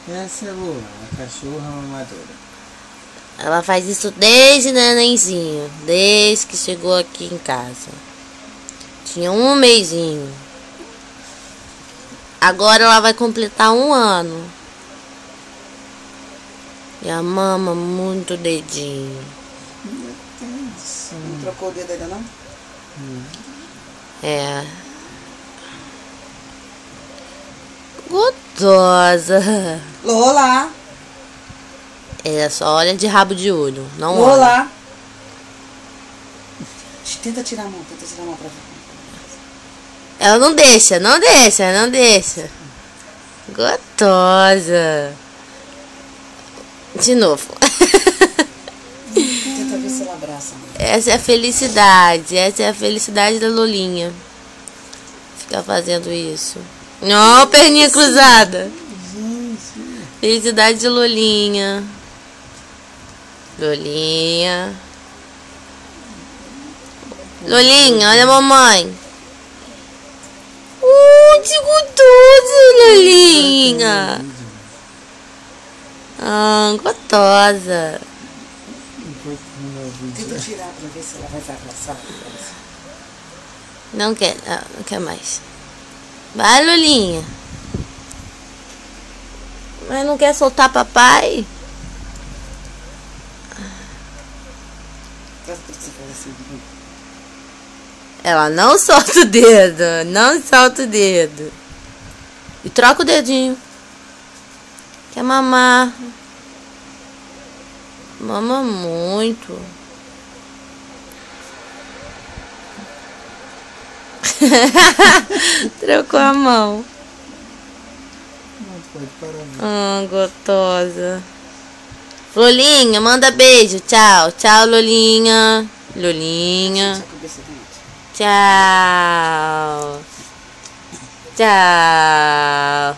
Essa é Lula, a cachorra mamadora. Ela faz isso desde nenenzinho, desde que chegou aqui em casa. Tinha um mesinho. Agora ela vai completar 1 ano. E a mama muito dedinho. Não trocou o dedo ainda não? É. Gostosa. Lola! É, só olha de rabo de olho. Não olha. Lola! Tenta tirar a mão pra ver. Ela não deixa, não deixa, não deixa. Gostosa. De novo. Tenta ver se ela abraça. Essa é a felicidade. Essa é a felicidade da Lolinha. Ficar fazendo isso. Não, perninha cruzada. Felicidade de Lolinha. Lolinha. Lolinha, olha a mamãe. Que gostoso, Lolinha. Gostosa. Tenta tirar pra ver se ela vai abraçar. Não quer mais. Vai, Lolinha. Mas não quer soltar papai? Ela não solta o dedo. Não solta o dedo. E troca o dedinho. Quer mamar. Mama muito. Trocou a mão. Não pode parar. Gostosa. Lolinha, manda beijo. Tchau. Tchau, Lolinha. Lolinha. Tchau. Tchau.